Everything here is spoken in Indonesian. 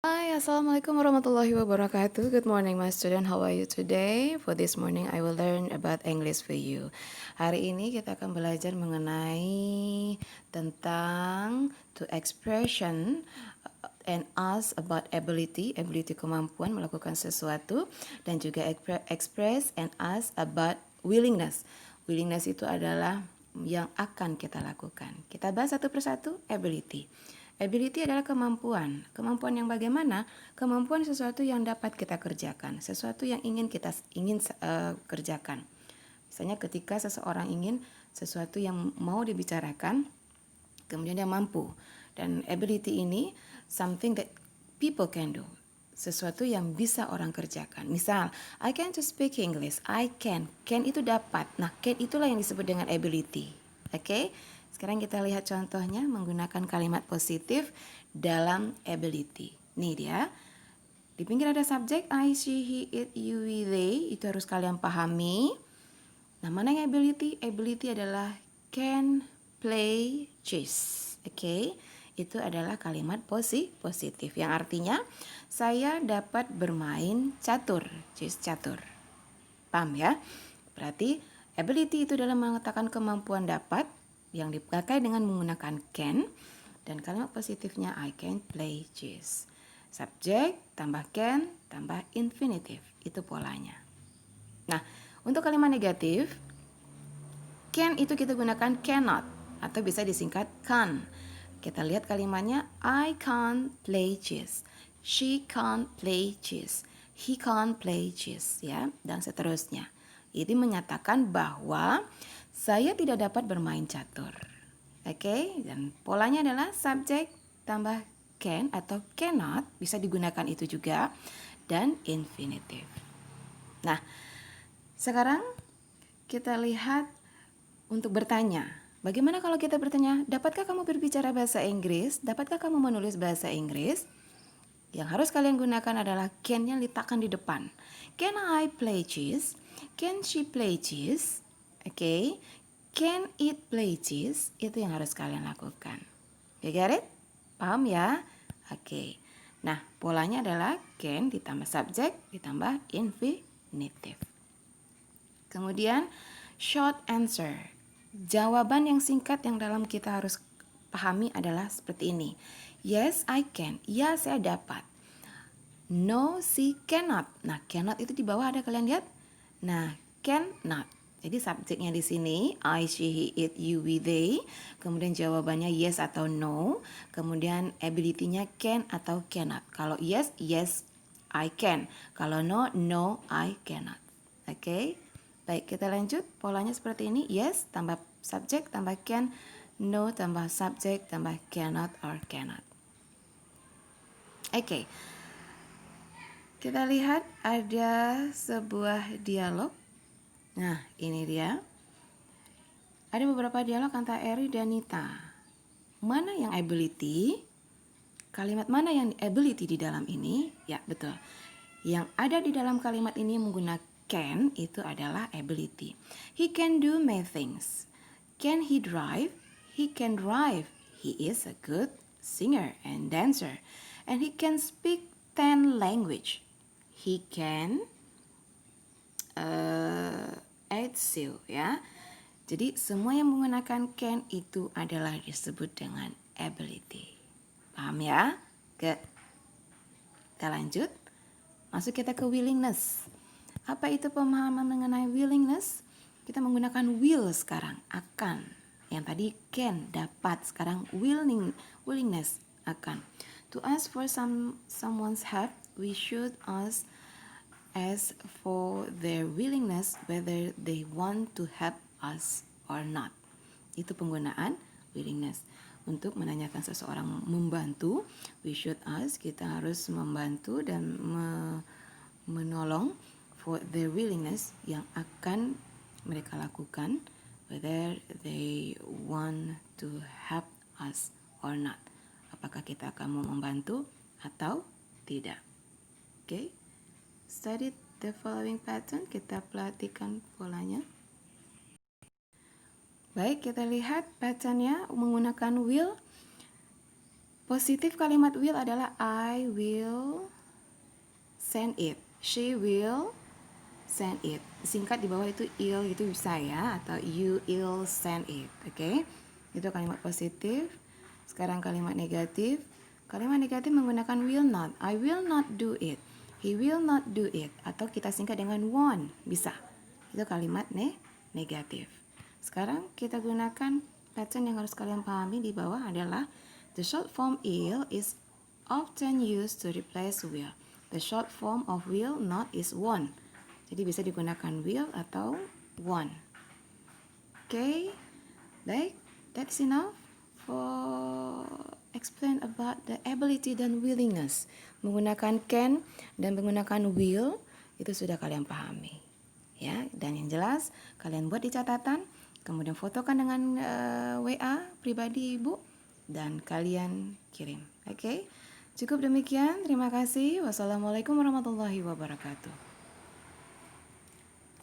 Hi, Assalamualaikum warahmatullahi wabarakatuh. Good morning, my student. How are you today? For this morning, I will learn about English for you. Hari ini kita akan belajar mengenai tentang to expression and ask about ability, kemampuan melakukan sesuatu, dan juga express and ask about willingness. Willingness itu adalah yang akan kita lakukan. Kita bahas satu persatu. Ability. Ability adalah kemampuan. Kemampuan yang bagaimana? Kemampuan sesuatu yang dapat kita kerjakan, sesuatu yang ingin kita kerjakan. Misalnya ketika seseorang ingin sesuatu yang mau dibicarakan, kemudian dia mampu. Dan ability ini something that people can do. Sesuatu yang bisa orang kerjakan. Misal, I can to speak English. I can. Can itu dapat. Nah, can itulah yang disebut dengan ability. Oke? Sekarang kita lihat contohnya menggunakan kalimat positif dalam ability. Nih dia. Di pinggir ada subjek I, she, he, it, you, we, they. Itu harus kalian pahami. Nah, mana yang ability? Ability adalah can play chess. Oke? Itu adalah kalimat positif yang artinya saya dapat bermain catur. Chess catur. Paham ya? Berarti ability itu dalam mengatakan kemampuan dapat yang dipakai dengan menggunakan can, dan kalimat positifnya I can play chess. Subjek tambah can tambah infinitive, itu polanya. Nah, untuk kalimat negatif, can itu kita gunakan cannot atau bisa disingkat can. Kita lihat kalimatnya I can't play chess, she can't play chess, he can't play chess, ya, dan seterusnya. Ini menyatakan bahwa saya tidak dapat bermain catur. Oke, dan polanya adalah subjek tambah can atau cannot, bisa digunakan itu juga, dan infinitive. Nah, sekarang kita lihat untuk bertanya. Bagaimana kalau kita bertanya, dapatkah kamu berbicara bahasa Inggris? Dapatkah kamu menulis bahasa Inggris? Yang harus kalian gunakan adalah can-nya letakkan di depan. Can I play chess? Can she play chess? Oke. Can it play chess? Itu yang harus kalian lakukan. You get it? Paham ya? Oke. Nah, polanya adalah can ditambah subjek ditambah infinitive. Kemudian short answer. Jawaban yang singkat yang dalam kita harus pahami adalah seperti ini. Yes, I can. Ya, saya dapat. No, she cannot. Nah, cannot itu di bawah ada, kalian lihat? Nah, cannot. Jadi subjeknya di sini I, she, he, it, you, we, they. Kemudian jawabannya yes atau no. Kemudian ability-nya can atau cannot. Kalau yes, yes, I can. Kalau no, no, I cannot. Oke. Baik, kita lanjut. Polanya seperti ini. Yes tambah subjek tambah can. No tambah subjek tambah cannot or cannot. Oke. Kita lihat ada sebuah dialog. Nah, ini dia. Ada beberapa dialog antara Eri dan Nita. Mana yang ability? Kalimat mana yang ability di dalam ini? Ya, betul. Yang ada di dalam kalimat ini menggunakan can itu adalah ability. He can do many things. Can he drive? He can drive. He is a good singer and dancer. And he can speak 10 language. He can Ezio, ya. Jadi semua yang menggunakan can itu adalah disebut dengan ability. Paham ya? Good. Kita lanjut. Masuk kita ke willingness. Apa itu pemahaman mengenai willingness? Kita menggunakan will sekarang, akan. Yang tadi can, dapat. Sekarang willingness, akan. To ask for someone's help, we should ask for their willingness whether they want to help us or not. Itu penggunaan willingness. Untuk menanyakan seseorang membantu, we should ask, kita harus membantu dan menolong for their willingness, yang akan mereka lakukan, whether they want to help us or not. Apakah kita akan mau membantu atau tidak. Okay? Study the following pattern. Kita perhatikan polanya. Baik, kita lihat patternnya menggunakan will. Positif kalimat will adalah I will send it. She will send it. Singkat di bawah itu il itu bisa ya, atau you will send it. Oke? Itu kalimat positif. Sekarang kalimat negatif. Kalimat negatif menggunakan will not. I will not do it. He will not do it. Atau kita singkat dengan won't. Bisa. Itu kalimat negatif. Sekarang kita gunakan pattern yang harus kalian pahami di bawah adalah the short form ill is often used to replace will. The short form of will not is won't. Jadi bisa digunakan will atau won't. Okay, baik, that's enough for explain about the ability dan willingness. Menggunakan can dan menggunakan will itu sudah kalian pahami. Ya, dan yang jelas kalian buat di catatan, kemudian fotokan dengan WA pribadi Ibu dan kalian kirim. Oke. Cukup demikian. Terima kasih. Wassalamualaikum warahmatullahi wabarakatuh.